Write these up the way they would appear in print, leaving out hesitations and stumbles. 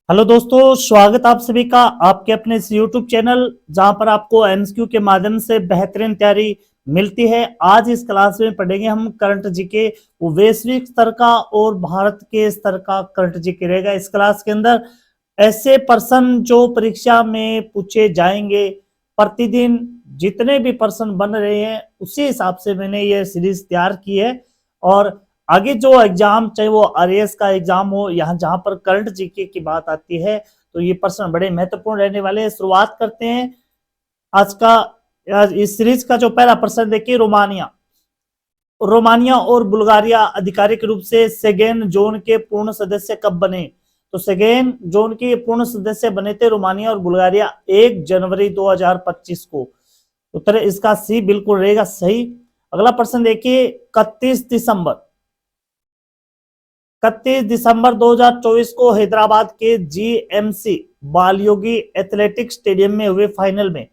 Hello दोस्तों, स्वागत आप सभी का आपके अपने इस YouTube चैनल जहां पर आपको एमसीक्यू के माध्यम से बेहतरीन तैयारी मिलती है। आज इस क्लास में पढ़ेंगे हम करंट जीके, वो वैश्विक स्तर का और भारत के स्तर का करंट जीके रहेगा। इस क्लास के अंदर ऐसे प्रश्न जो परीक्षा में पूछे जाएंगे, प्रतिदिन जितने भी प्रश्न बन रहे हैं उसी हिसाब से मैंने ये सीरीज तैयार की है। और आगे जो एग्जाम, चाहे वो आरएएस का एग्जाम हो, यहाँ जहां पर करंट जीके की बात आती है तो ये प्रश्न बड़े महत्वपूर्ण रहने वाले हैं। शुरुआत करते हैं आज इस सीरीज का। जो पहला प्रश्न देखिए, रोमानिया और बुल्गारिया आधिकारिक रूप से सेगेन जोन के पूर्ण सदस्य कब बने? तो सेगेन जोन के पूर्ण सदस्य बने थे रोमानिया और बुल्गारिया 1 जनवरी 2025 को। उत्तर इसका सी बिल्कुल रहेगा सही। अगला प्रश्न देखिए, 31 दिसंबर 2024 को हैदराबाद के जीएमसी बालयोगी एथलेटिक्स स्टेडियम में हुए फाइनल में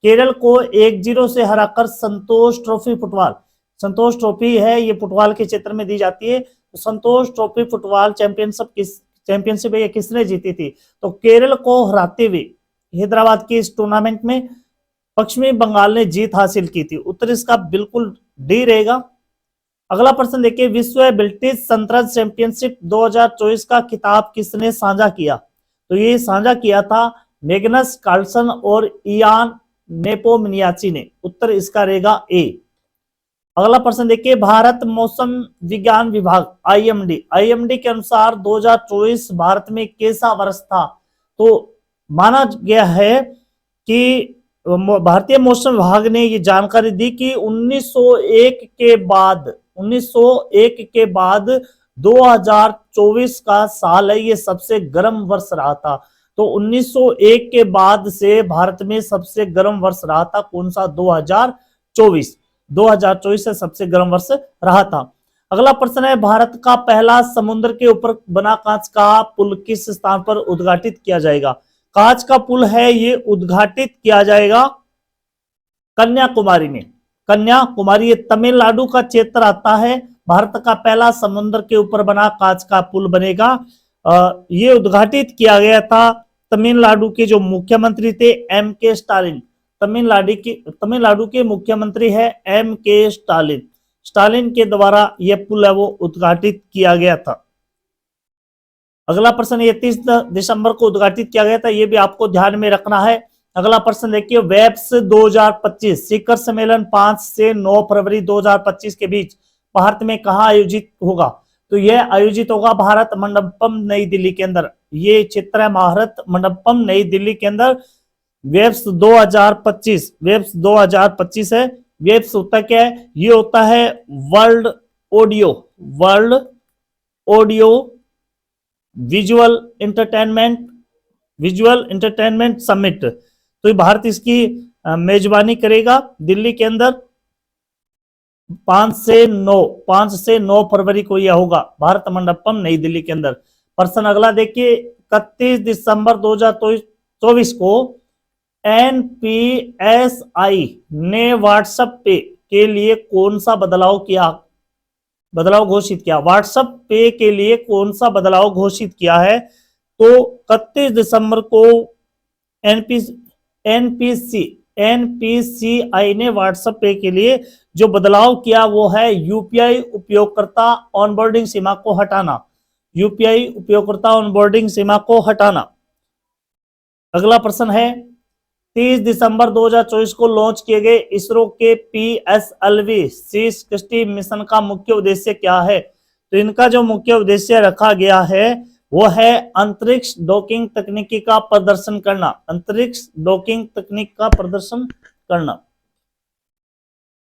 केरल को 1-0 से हराकर संतोष ट्रॉफी है, ये फुटबॉल के क्षेत्र में दी जाती है। तो संतोष ट्रॉफी फुटबॉल चैंपियनशिप ये किसने जीती थी? तो केरल को हराते हुए हैदराबाद के इस टूर्नामेंट में पश्चिमी बंगाल ने जीत हासिल की थी। उत्तर इसका बिल्कुल डी रहेगा। अगला प्रश्न देखिए, विश्व ब्रिटिश शतरंज चैंपियनशिप 2024 का खिताब किसने साझा किया? तो ये साझा किया था मैग्नस कार्लसन और इयान नेपोमनियाची ने। उत्तर इसका रहेगा ए। अगला प्रश्न देखिए, भारत मौसम विज्ञान विभाग आईएमडी के अनुसार 2024 भारत में कैसा वर्ष था? तो माना गया है कि भारतीय मौसम विभाग ने ये जानकारी दी कि 1901 के बाद 2024 का साल है, ये सबसे गर्म वर्ष रहा था। तो 1901 के बाद से भारत में सबसे गर्म वर्ष रहा था कौन सा? 2024 से सबसे गर्म वर्ष रहा था। अगला प्रश्न है, भारत का पहला समुद्र के ऊपर बना कांच का पुल किस स्थान पर उद्घाटित किया जाएगा? कांच का पुल है, ये उद्घाटित किया जाएगा कन्याकुमारी में। कन्याकुमारी ये तमिलनाडु का क्षेत्र आता है। भारत का पहला समुद्र के ऊपर बना कांच का पुल बनेगा। ये उद्घाटित किया गया था तमिलनाडु के जो मुख्यमंत्री थे एम के स्टालिन। तमिलनाडु के मुख्यमंत्री है एम के स्टालिन के द्वारा यह पुल है वो उद्घाटित किया गया था। अगला प्रश्न, ये 30 दिसंबर को उद्घाटित किया गया था, ये भी आपको ध्यान में रखना है। अगला प्रश्न देखिए, वेब्स 2025 शिखर सम्मेलन 5 से 9 फरवरी 2025 के बीच भारत में कहां आयोजित होगा? तो यह आयोजित होगा भारत मंडपम नई दिल्ली के अंदर। ये क्षेत्र है भारत मंडपम नई दिल्ली के अंदर। वेब्स 2025 है। वेब्स होता क्या है? ये होता है world audio visual entertainment summit. तो भारत इसकी मेजबानी करेगा दिल्ली के अंदर। 5 से 9 फरवरी को यह होगा भारत मंडपम नई दिल्ली के अंदर। प्रश्न अगला देखिए, 31 दिसंबर 2024 को एनपीएसआई ने व्हाट्सएप पे के लिए कौन सा बदलाव घोषित किया? व्हाट्सएप पे के लिए कौन सा बदलाव घोषित किया है? तो 31 दिसंबर को एनपीसीआई ने व्हाट्सएप पे के लिए जो बदलाव किया वो है यूपीआई उपयोगकर्ता ऑनबोर्डिंग सीमा को हटाना। अगला प्रश्न है, 30 दिसंबर 2024 को लॉन्च किए गए इसरो के पीएसएलवी C60 मिशन का मुख्य उद्देश्य क्या है? तो इनका जो मुख्य उद्देश्य रखा गया है वो है अंतरिक्ष डॉकिंग तकनीकी का प्रदर्शन करना।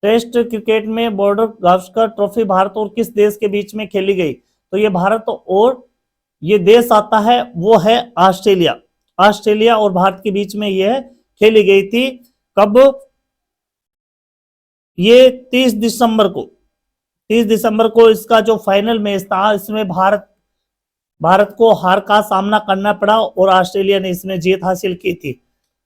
टेस्ट क्रिकेट में बॉर्डर गावस्कर ट्रॉफी भारत और किस देश के बीच में खेली गई? तो ये भारत और ये देश आता है वो है ऑस्ट्रेलिया और भारत के बीच में यह खेली गई थी। कब? ये 30 दिसंबर को इसका जो फाइनल मैच था इसमें भारत को हार का सामना करना पड़ा और ऑस्ट्रेलिया ने इसमें जीत हासिल की थी।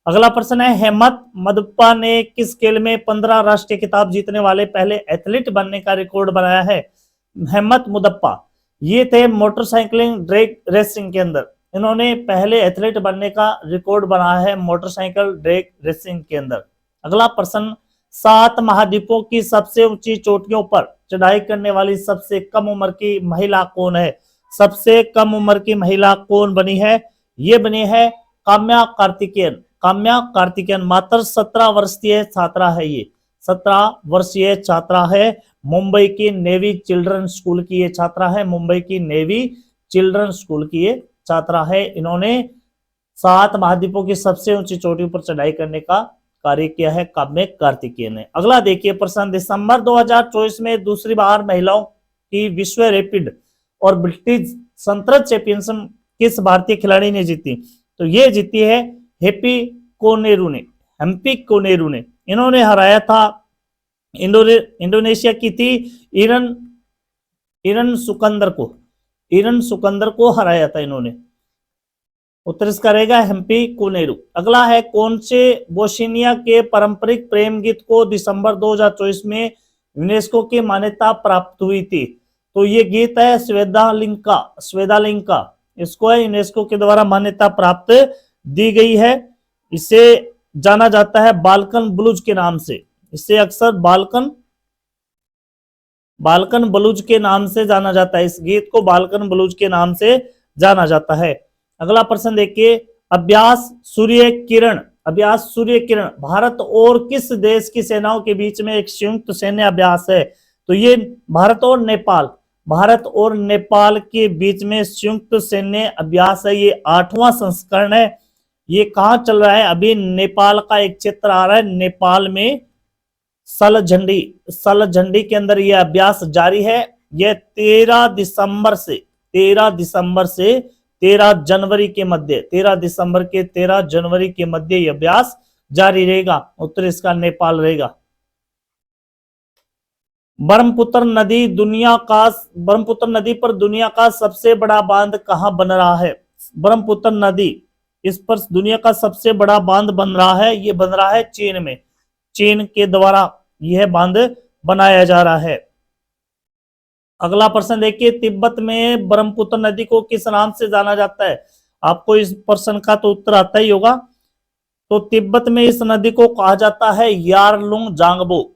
अगला प्रश्न है, हेमंत मदप्पा ने किस खेल में 15 राष्ट्रीय खिताब जीतने वाले पहले एथलीट बनने का रिकॉर्ड बनाया है? हेमंत मदप्पा ये थे मोटरसाइकिलिंग ड्रैग रेसिंग के अंदर। इन्होंने पहले एथलीट बनने का रिकॉर्ड बनाया है मोटरसाइकिल ड्रैग रेसिंग के अंदर। अगला प्रश्न, 7 महाद्वीपों की सबसे ऊंची चोटियों पर चढ़ाई करने वाली सबसे कम उम्र की महिला कौन है? सबसे कम उम्र की महिला कौन बनी है? ये बनी है काम्या कार्तिकेयन। काम्या कार्तिकेयन मात्र 17 वर्षीय छात्रा है। ये 17 वर्षीय छात्रा है। मुंबई की नेवी चिल्ड्रन स्कूल की ये छात्रा है। मुंबई की नेवी चिल्ड्रन स्कूल की ये छात्रा है। इन्होंने 7 महाद्वीपों की सबसे ऊंची चोटी पर चढ़ाई करने का कार्य किया है काम्या कार्तिकेयन ने। अगला देखिए प्रश्न, दिसंबर 2024 में दूसरी बार महिलाओं की विश्व रैपिड और ब्रिटिश संतरत चैंपियनशिप किस भारतीय खिलाड़ी ने जीती? तो ये जीती है हेपी कोनेरू ने। हेम्पी कोनेरू ने। इन्होंने हराया था इंडोनेशिया की थी इरन सुकंदर को हराया था इन्होंने। उत्तर इसका रहेगा हेम्पी कोनेरू। अगला है, कौन से बोस्निया के पारंपरिक प्रेम गीत को दिसंबर 2024 में यूनेस्को की मान्यता प्राप्त हुई थी? तो ये गीत है स्वेदालिंका। इसको है यूनेस्को के द्वारा मान्यता प्राप्त दी गई है। इसे जाना जाता है बाल्कन ब्लूज के नाम से। इसे अक्सर बाल्कन ब्लूज के नाम से जाना जाता है। इस गीत को बाल्कन ब्लूज के नाम से जाना जाता है। अगला प्रश्न देखिए, अभ्यास सूर्य किरण भारत और किस देश की सेनाओं के बीच में एक संयुक्त सैन्य अभ्यास है? तो ये भारत और नेपाल के बीच में संयुक्त सैन्य अभ्यास है। ये 8वां संस्करण है। ये कहां चल रहा है? अभी नेपाल का एक क्षेत्र आ रहा है, नेपाल में सलझंडी के अंदर यह अभ्यास जारी है। यह 13 दिसंबर से 13 जनवरी के मध्य 13 दिसंबर के 13 जनवरी के मध्य यह अभ्यास जारी रहेगा। उत्तर इसका नेपाल रहेगा। ब्रह्मपुत्र नदी पर दुनिया का सबसे बड़ा बांध कहां बन रहा है? ब्रह्मपुत्र नदी, इस पर दुनिया का सबसे बड़ा बांध बन रहा है। ये बन रहा है चीन में। चीन के द्वारा यह बांध बनाया जा रहा है। अगला प्रश्न देखिए, तिब्बत में ब्रह्मपुत्र नदी को किस नाम से जाना जाता है? आपको इस प्रश्न का तो उत्तर आता ही होगा। तो तिब्बत में इस नदी को कहा जाता है यारलुंग जांगबो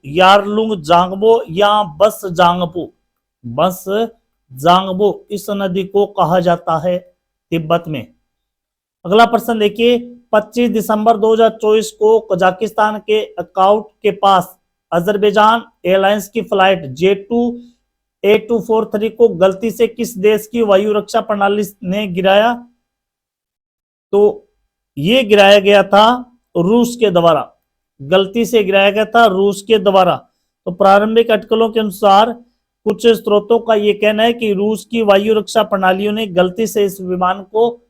या बस जांगबो इस नदी को कहा जाता है तिब्बत में। अगला प्रश्न देखिए, 25 दिसंबर 2024 को कजाकिस्तान के अकाउट के पास अजरबैजान एयरलाइंस की फ्लाइट J2A243 को गलती से किस देश की वायु रक्षा प्रणाली ने गिराया? तो ये गिराया गया था रूस के द्वारा। गलती से गिराया गया था रूस के द्वारा। तो प्रारंभिक अटकलों के अनुसार कुछ स्रोतों का यह कहना है कि रूस की वायु रक्षा प्रणालियों ने गलती से इस विमान को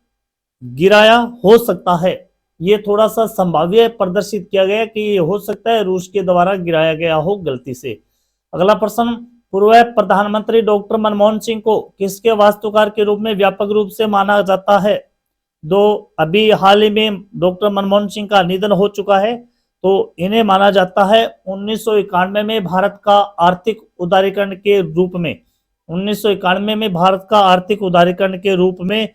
गिराया हो सकता है। ये थोड़ा सा संभाव्य प्रदर्शित किया गया कि ये हो सकता है रूस के द्वारा गिराया गया हो गलती से। अगला प्रश्न, पूर्व प्रधानमंत्री डॉक्टर मनमोहन सिंह को किसके वास्तुकार के रूप में व्यापक रूप से माना जाता है? अभी हाल ही में डॉक्टर मनमोहन सिंह का निधन हो चुका है, तो इन्हें माना जाता है 1991 में भारत का आर्थिक उदारीकरण के रूप में 1991 में भारत का आर्थिक उदारीकरण के रूप में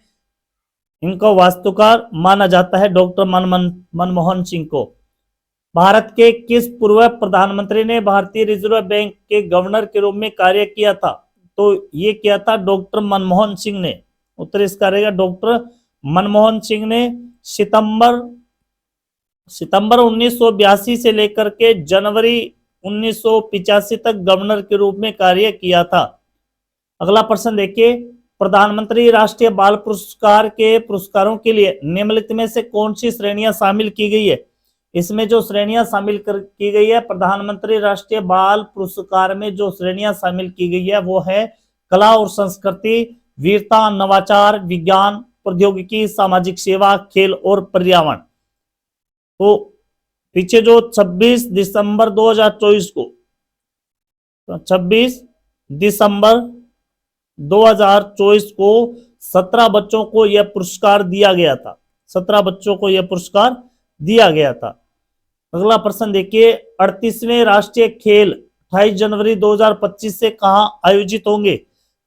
इनको वास्तुकार माना जाता है डॉक्टर मनमोहन सिंह को। भारत के किस पूर्व प्रधानमंत्री ने भारतीय रिजर्व बैंक के गवर्नर के रूप में कार्य किया था? तो ये किया था डॉक्टर मनमोहन सिंह ने। उत्तर इसका रहेगा डॉक्टर मनमोहन सिंह ने सितंबर 1982 से लेकर के जनवरी 1985 तक गवर्नर के रूप में कार्य किया था। अगला प्रश्न देखिए, प्रधानमंत्री राष्ट्रीय बाल पुरस्कार के पुरस्कारों के लिए निम्नलिखित में से कौन सी श्रेणियां शामिल की गई है? इसमें जो श्रेणियां शामिल की गई है प्रधानमंत्री राष्ट्रीय बाल पुरस्कार में जो श्रेणियां शामिल की गई है वो है कला और संस्कृति, वीरता, नवाचार, विज्ञान, प्रौद्योगिकी, सामाजिक सेवा, खेल और पर्यावरण। तो पीछे जो 26 दिसंबर 2024 को 26 दिसंबर 2024 को 17 बच्चों को यह पुरस्कार दिया गया था। 17 बच्चों को यह पुरस्कार दिया गया था। अगला प्रश्न देखिए, 38वें राष्ट्रीय खेल 28 जनवरी 2025 से कहां आयोजित होंगे?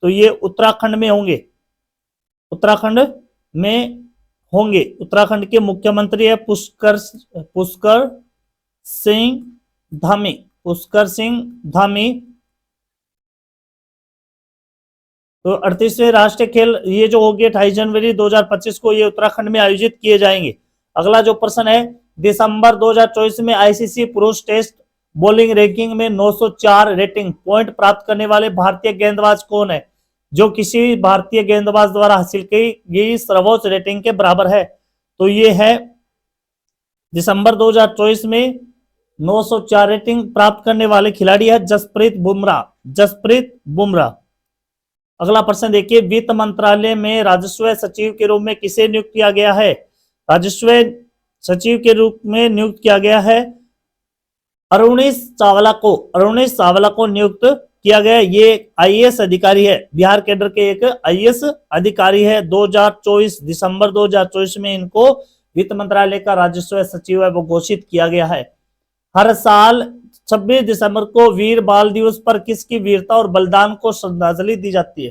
तो ये उत्तराखंड में होंगे। उत्तराखंड में होंगे। उत्तराखंड के मुख्यमंत्री है पुष्कर सिंह धामी। पुष्कर सिंह धामी। तो 38वें राष्ट्रीय खेल ये जो होगी 28 जनवरी 2025 को ये उत्तराखंड में आयोजित किए जाएंगे। अगला जो प्रश्न है, दिसंबर 2024 में आईसीसी पुरुष टेस्ट बॉलिंग रैंकिंग में 904 रेटिंग पॉइंट प्राप्त करने वाले भारतीय गेंदबाज कौन है? जो किसी भारतीय गेंदबाज द्वारा हासिल की गई सर्वोच्च रेटिंग के बराबर है। तो ये है दिसंबर 2024 में 904 रेटिंग प्राप्त करने वाले खिलाड़ी है जसप्रीत बुमराह। जसप्रीत बुमराह। अगला प्रश्न देखिए, वित्त मंत्रालय में राजस्व सचिव के रूप में किसे नियुक्त किया गया है? राजस्व सचिव के रूप में नियुक्त किया गया है अरुणेश चावला को। अरुणेश चावला को नियुक्त किया गया। ये आईएएस अधिकारी है, बिहार कैडर के एक आईएएस अधिकारी है। 2024 दिसंबर 2024 में इनको वित्त मंत्रालय का राजस्व सचिव है वो घोषित किया गया है। हर साल 26 दिसंबर को वीर बाल दिवस पर किसकी वीरता और बलिदान को श्रद्धांजलि दी जाती है?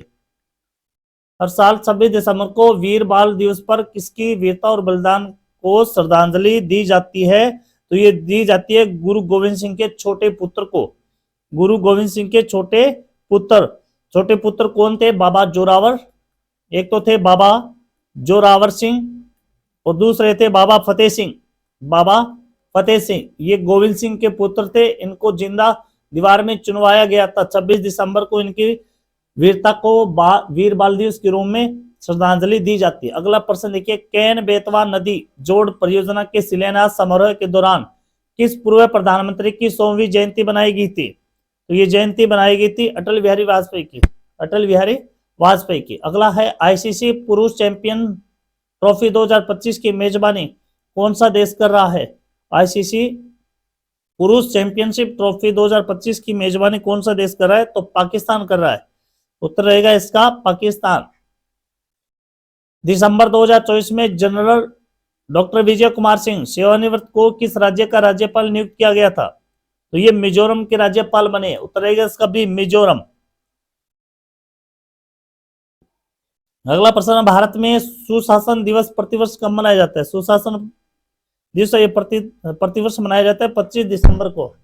हर साल 26 दिसंबर को वीर बाल दिवस पर किसकी वीरता और बलिदान को श्रद्धांजलि दी जाती है? तो ये दी जाती है गुरु गोविंद सिंह के छोटे पुत्र को। गुरु गोविंद सिंह के छोटे पुत्र कौन थे? बाबा जोरावर। एक तो थे बाबा जोरावर सिंह और दूसरे थे बाबा फतेह सिंह। बाबा फतेह सिंह ये गोविंद सिंह के पुत्र थे। इनको जिंदा दीवार में चुनवाया गया था। 26 दिसंबर को इनकी वीरता को वीर बाल दिवस के रूप में श्रद्धांजलि दी जाती है। अगला प्रश्न देखिए, केन बेतवा नदी जोड़ परियोजना के शिलान्यास समारोह के दौरान किस पूर्व प्रधानमंत्री की 100वीं जयंती बनाई गई थी? तो ये जयंती बनाई गई थी अटल बिहारी वाजपेयी की। अटल बिहारी वाजपेयी की। अगला है, आईसीसी पुरुष चैंपियन ट्रॉफी 2025 की मेजबानी कौन सा देश कर रहा है? आईसीसी पुरुष चैंपियनशिप ट्रॉफी 2025 की मेजबानी कौन सा देश कर रहा है? तो पाकिस्तान कर रहा है। उत्तर रहेगा इसका पाकिस्तान। दिसंबर 2024 में जनरल डॉक्टर विजय कुमार सिंह सेवानिवृत्त को किस राज्य का राज्यपाल नियुक्त किया गया था? तो ये मिजोरम के राज्यपाल बने। उत्तर रहेगा इसका भी मिजोरम। अगला प्रश्न, भारत में सुशासन दिवस प्रतिवर्ष कब मनाया जाता है? सुशासन दिवस ये प्रतिवर्ष मनाया जाता है 25 दिसंबर को।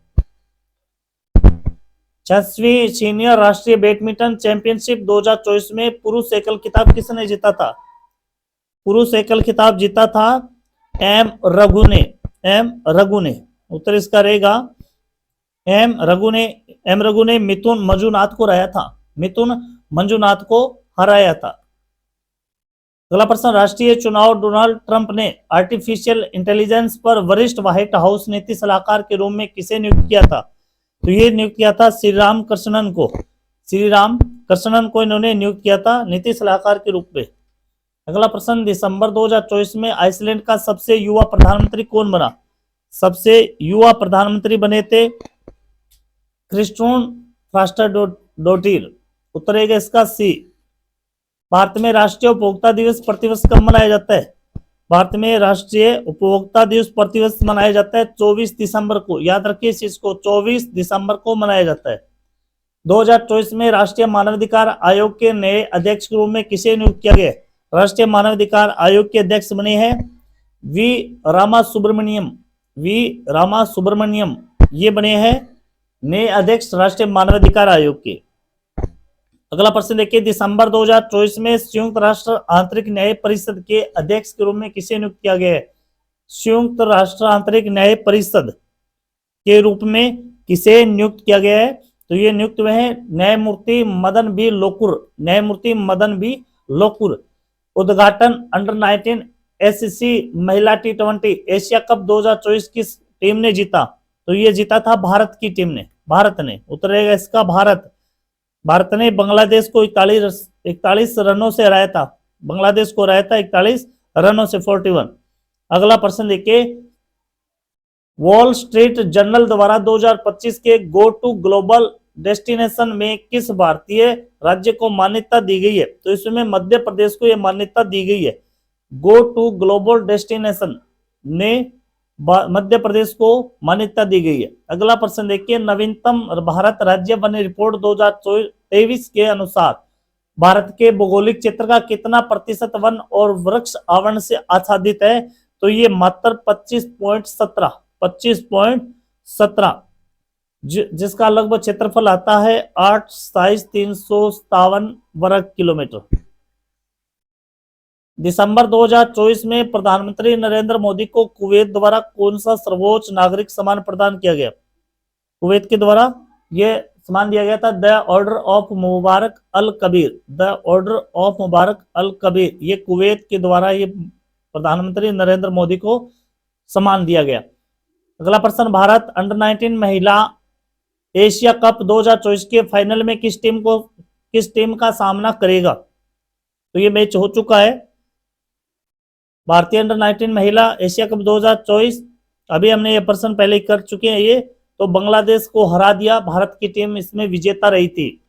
6वीं सीनियर राष्ट्रीय बैडमिंटन चैंपियनशिप 2024 में पुरुष एकल खिताब किसने जीता था? पुरुष एकल खिताब जीता था एम रघु ने। उत्तर इसका रहेगा एम रघु ने मिथुन मंजुनाथ को हराया था। मिथुन मंजुनाथ को हराया था। अगला प्रश्न, राष्ट्रीय चुनाव डोनाल्ड ट्रंप ने आर्टिफिशियल इंटेलिजेंस पर वरिष्ठ व्हाइट हाउस नीति सलाहकार के रूप में किसे नियुक्त किया था? तो ये नियुक्त किया था श्रीराम कृष्णन को। श्रीराम कृष्णन को इन्होंने नियुक्त किया था नीति सलाहकार के रूप में। अगला प्रश्न, दिसंबर 2024 में आइसलैंड का सबसे युवा प्रधानमंत्री कौन बना? सबसे युवा प्रधानमंत्री बने थे क्रिस्टोन फ्रास्टरडोटिर। उत्तर रहेगा इसका सी। भारत में राष्ट्रीय उपभोक्ता दिवस प्रतिवर्ष कब मनाया जाता है? भारत में राष्ट्रीय उपभोक्ता दिवस प्रतिवर्ष मनाया जाता है 24 दिसंबर को। याद रखिए इस चीज को, 24 दिसंबर को मनाया जाता है। 2024 में राष्ट्रीय मानवाधिकार आयोग के नए अध्यक्ष के रूप में किसे नियुक्त किया गया? राष्ट्रीय मानवाधिकार आयोग के अध्यक्ष बने हैं वी रामा सुब्रमण्यम ये बने हैं नए अध्यक्ष राष्ट्रीय मानवाधिकार आयोग के। अगला प्रश्न देखिए, दिसंबर 2024 में संयुक्त राष्ट्र आंतरिक न्याय परिषद के अध्यक्ष के रूप में किसे नियुक्त किया गया है? संयुक्त राष्ट्र आंतरिक न्याय परिषद के रूप में किसे नियुक्त किया गया है? तो ये नियुक्त हुए हैं न्यायमूर्ति मदन बी लोकुर। उद्घाटन अंडर 19 एससीसी महिला T20 एशिया कप 2024 किस टीम ने जीता? तो ये जीता था भारत की टीम ने। भारत ने। उत्तर रहेगा इसका भारत ने बांग्लादेश को 41 रनों से हराया था। बांग्लादेश को हराया था 41 रनों से 41। अगला प्रश्न देखिए, वॉल स्ट्रीट जर्नल द्वारा 2025 के गो टू ग्लोबल डेस्टिनेशन में किस भारतीय राज्य को मान्यता दी गई है? तो इसमें मध्य प्रदेश को यह मान्यता दी गई है। गो टू ग्लोबल डेस्टिनेशन ने मध्य प्रदेश को मान्यता दी गई है। अगला प्रश्न देखिए, नवीनतम भारत राज्य वन रिपोर्ट 2023 के अनुसार भारत के भौगोलिक क्षेत्र का कितना प्रतिशत वन और वृक्ष आवरण से आच्छादित है? तो ये मात्र 25.17, 25.17, जिसका लगभग क्षेत्रफल आता है 8,357 वर्ग किलोमीटर। दिसंबर 2024 में प्रधानमंत्री नरेंद्र मोदी को कुवैत द्वारा कौन सा सर्वोच्च नागरिक सम्मान प्रदान किया गया? कुवैत के द्वारा यह सम्मान दिया गया था the order of Mubarak Al Kabir, the order of Mubarak Al Kabir. ये कुवैत के द्वारा ये प्रधानमंत्री नरेंद्र मोदी को सम्मान दिया गया। अगला प्रश्न, भारत अंडर 19 महिला एशिया कप 2024 के फाइनल में किस टीम का सामना करेगा? तो ये मैच हो चुका है, भारतीय अंडर 19 महिला एशिया कप 2024। अभी हमने ये प्रश्न पहले कर चुके हैं। ये तो बांग्लादेश को हरा दिया, भारत की टीम इसमें विजेता रही थी।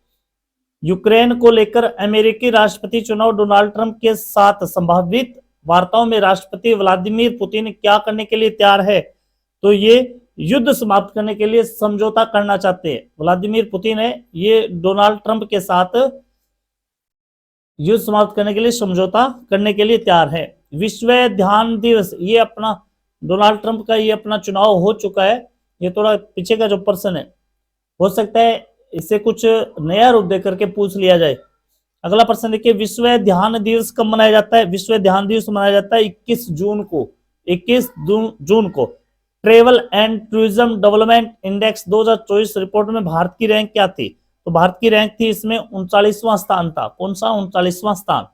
यूक्रेन को लेकर अमेरिकी राष्ट्रपति चुनाव डोनाल्ड ट्रंप के साथ संभावित वार्ताओं में राष्ट्रपति व्लादिमीर पुतिन क्या करने के लिए तैयार है? तो ये युद्ध समाप्त करने के लिए समझौता करना चाहते हैं। व्लादिमीर पुतिन है, ये डोनाल्ड ट्रंप के साथ युद्ध समाप्त करने के लिए समझौता करने के लिए तैयार है। विश्व ध्यान दिवस, ये अपना डोनाल्ड ट्रंप का ये अपना चुनाव हो चुका है। ये थोड़ा पीछे का जो प्रश्न है, हो सकता है इसे कुछ नया रूप देकर के पूछ लिया जाए। अगला प्रश्न देखिए, विश्व ध्यान दिवस कब मनाया जाता है? विश्व ध्यान दिवस मनाया जाता है 21 जून को। 21 जून को। Travel and tourism development index 2024 report में भारत की रैंक क्या थी? तो भारत की रैंक थी इसमें 39वां स्थान था। कौन सा? 39वां स्थान।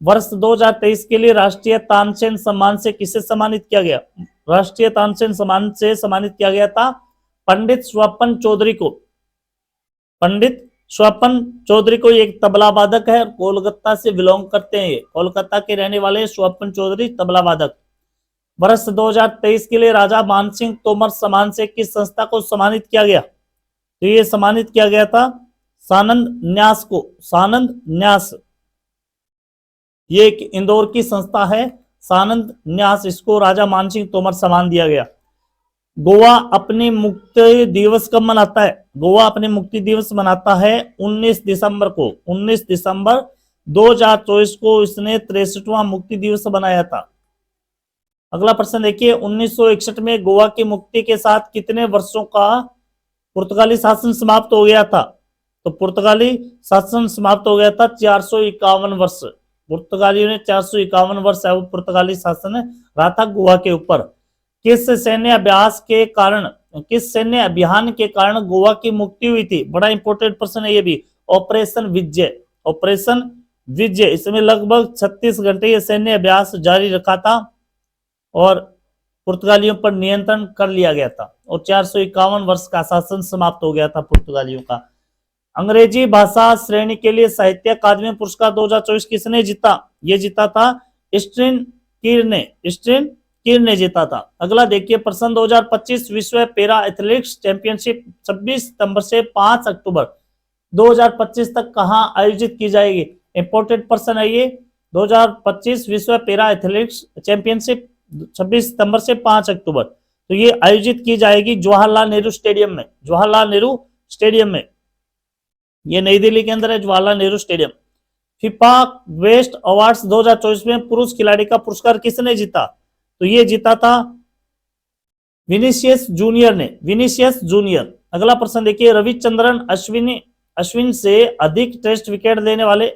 वर्ष 2023 के लिए राष्ट्रीय तानसेन सम्मान से किसे सम्मानित किया गया? राष्ट्रीय तानसेन सम्मान से सम्मानित किया गया था पंडित स्वपन चौधरी को। पंडित स्वपन चौधरी को एक तबला वादक है, कोलकाता से बिलोंग करते हैं। कोलकाता के रहने वाले स्वपन चौधरी तबला वादक। वर्ष 2023 के लिए राजा मानसिंह तोमर सम्मान से किस संस्था को सम्मानित किया गया? तो ये सम्मानित किया गया था सानंद न्यास को। सानंद न्यास, ये एक इंदौर की संस्था है, सानंद न्यास, इसको राजा मानसिंह तोमर सम्मान दिया गया। गोवा अपनी मुक्ति दिवस कब मनाता है? गोवा अपने मुक्ति दिवस मनाता है 19 दिसंबर को। 19 दिसंबर 2024 को इसने 63वां मुक्ति दिवस बनाया था। अगला प्रश्न देखिए, 1961 में गोवा की मुक्ति के साथ कितने वर्षों का पुर्तगाली शासन समाप्त हो गया था? तो पुर्तगाली शासन समाप्त हो गया था 451 वर्ष। पुर्तगालियों ने 451 वर्ष पुर्तगाली शासन रहा था गोवा के ऊपर। किस सैन्य अभियान के कारण गोवा की मुक्ति हुई थी? बड़ा इंपॉर्टेंट प्रश्न है ये भी। ऑपरेशन विजय। ऑपरेशन विजय, इसमें लगभग 36 घंटे ये सैन्य अभ्यास जारी रखा था और पुर्तगालियों पर नियंत्रण कर लिया गया था और 451 वर्ष का शासन समाप्त हो गया था पुर्तगालियों का। अंग्रेजी भाषा श्रेणी के लिए साहित्य अकादमी पुरस्कार 2024 किसने जीता? ये जीता था स्ट्रीन कीर ने जीता था। अगला देखिए प्रश्न, 2025 विश्व पैरा एथलेटिक्स चैंपियनशिप 26 सितंबर से 5 अक्टूबर 2025 तक कहां आयोजित की जाएगी? इंपॉर्टेंट प्रश्न है ये। 2025 विश्व पैरा एथलेटिक्स चैंपियनशिप 26 सितंबर से 5 अक्टूबर, तो ये आयोजित की जाएगी जवाहरलाल नेहरू स्टेडियम में। जवाहरलाल नेहरू स्टेडियम में, ये नई दिल्ली के अंदर है Jawaharlal Nehru stadium. FIFA best awards 2024 में पुरुष खिलाड़ी का पुरस्कार किसने जीता? तो ये जीता था विनीसियस जूनियर ने। Vinicius junior. अगला प्रश्न देखिए, रविचंद्रन अश्विन से अधिक टेस्ट विकेट लेने वाले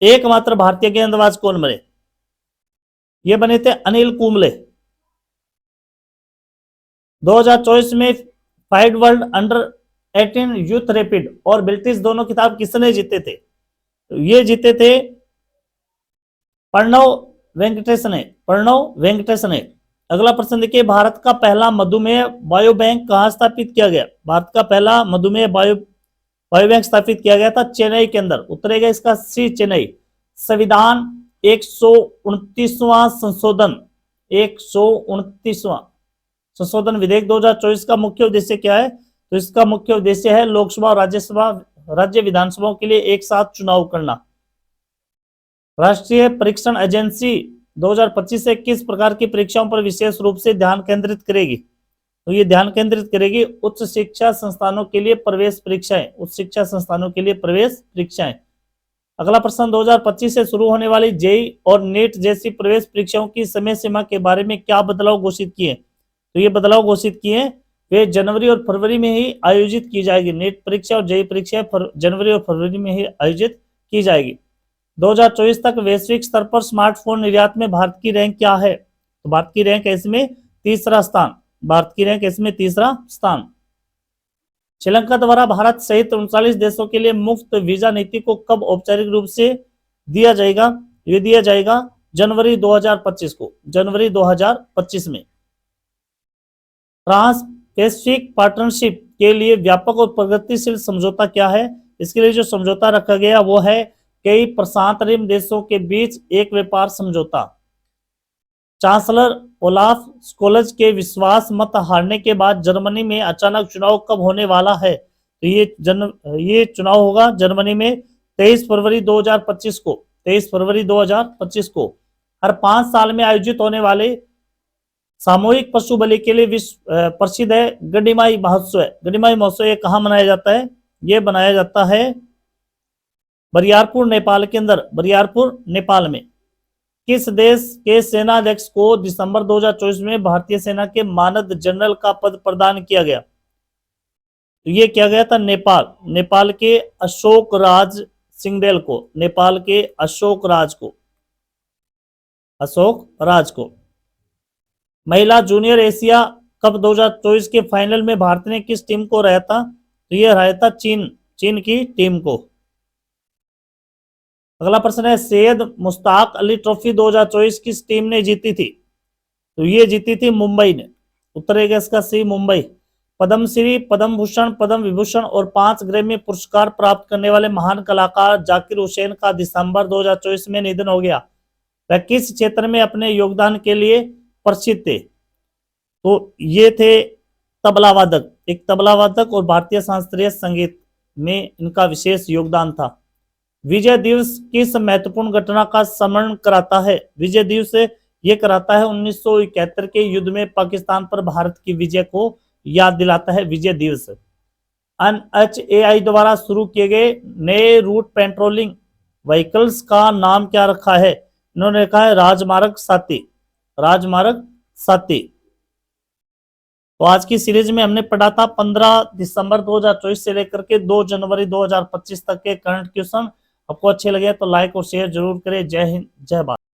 एकमात्र भारतीय गेंदबाज कौन बने? ये बने थे अनिल कुंबले। 2024 में FIDE world under 18 youth rapid और ब्रिटिश दोनों खिताब किसने जीते थे? तो ये जीते थे प्रणव वेंकटेश ने। अगला प्रश्न देखिए, भारत का पहला मधुमेह बायो बैंक कहां स्थापित किया गया? भारत का पहला मधुमेह बायो बैंक स्थापित किया गया था चेन्नई के अंदर। उत्तरेगा इसका सी, चेन्नई। संविधान 129वां संशोधन 129वां संशोधन विधेयक 2024 का मुख्य उद्देश्य क्या है? तो इसका मुख्य उद्देश्य है लोकसभा और राज्य विधानसभाओं के लिए एक साथ चुनाव करना। राष्ट्रीय परीक्षण एजेंसी 2025 से किस प्रकार की परीक्षाओं पर विशेष रूप से ध्यान केंद्रित करेगी? तो ये ध्यान केंद्रित करेगी उच्च शिक्षा संस्थानों के लिए प्रवेश परीक्षाएं, उच्च शिक्षा संस्थानों के लिए प्रवेश परीक्षाएं। अगला प्रश्न, 2025 से शुरू होने वाली जेई और नीट जैसी प्रवेश परीक्षाओं की समय सीमा के बारे में क्या बदलाव घोषित किए? तो ये बदलाव घोषित किए वे जनवरी और फरवरी में ही आयोजित की जाएगी। नीट परीक्षा और जेई परीक्षा जनवरी और फरवरी में ही आयोजित की जाएगी। 2024 तक वैश्विक स्तर पर स्मार्टफोन निर्यात में भारत की रैंक क्या है? तो भारत की रैंक है इसमें तीसरा स्थान। भारत की रैंक इसमें तीसरा स्थान। श्रीलंका द्वारा भारत सहित 39 देशों के लिए मुफ्त वीजा नीति को कब औपचारिक रूप से दिया जाएगा? ये दिया जाएगा जनवरी 2025 को, जनवरी 2025 में। ट्रांस पैसिफिक पार्टनरशिप के लिए व्यापक और प्रगतिशील समझौता क्या है? इसके लिए जो समझौता रखा गया वो है कई प्रशांत रिम देशों के बीच एक व्यापार समझौता। चांसलर ओलाफ स्कोल्ज के विश्वास मत हारने के बाद जर्मनी में अचानक चुनाव कब होने वाला है? तो ये चुनाव होगा जर्मनी में 23 फरवरी 2025 को, 23 फरवरी 2025 को। हर 5 साल में आयोजित होने वाले सामूहिक पशु बलि के लिए विश्व प्रसिद्ध है गड्डिमाई महोत्सव। गड्डिमाई महोत्सव ये कहाँ मनाया जाता है? ये बनाया जाता है बरियारपुर नेपाल के अंदर, बरियारपुर नेपाल में। किस देश के सेना अध्यक्ष को दिसंबर 2024 में भारतीय सेना के मानद जनरल का पद प्रदान किया गया? तो ये किया गया था नेपाल, नेपाल के अशोक राज सिंगडेल को, नेपाल के अशोक राज को, अशोक राज को। महिला जूनियर एशिया कप 2024 के फाइनल में भारत ने किस टीम को हराया था? तो ये हराया था चीन की टीम को। अगला प्रश्न है, सैयद मुश्ताक अली ट्रॉफी 2024 किस टीम ने जीती थी? तो ये जीती थी मुंबई ने। उत्तर है इसका सी, मुंबई। पद्मश्री, पद्म भूषण, पद्म विभूषण और 5 ग्रैमी पुरस्कार प्राप्त करने वाले महान कलाकार जाकिर हुसैन का दिसंबर 2024 में निधन हो गया। वह किस क्षेत्र में अपने योगदान के लिए प्रसिद्ध थे? तो ये थे तबला वादक, एक तबला वादक और भारतीय शास्त्रीय संगीत में इनका विशेष योगदान था। विजय दिवस किस महत्वपूर्ण घटना का स्मरण कराता है? विजय दिवस ये कराता है 1971 के युद्ध में पाकिस्तान पर भारत की विजय को याद दिलाता है विजय दिवस। NHAI द्वारा शुरू किए गए नए रूट पेट्रोलिंग व्हीकल्स का नाम क्या रखा है? इन्होंने रखा है राजमार्ग साथी, राजमार्ग साथी। तो आज की सीरीज में हमने पढ़ा था 15 दिसंबर 2024 से लेकर के 2 जनवरी 2025 तक के करंट क्वेश्चन। आपको अच्छे लगे तो लाइक और शेयर जरूर करें। जय हिंद, जय भारत।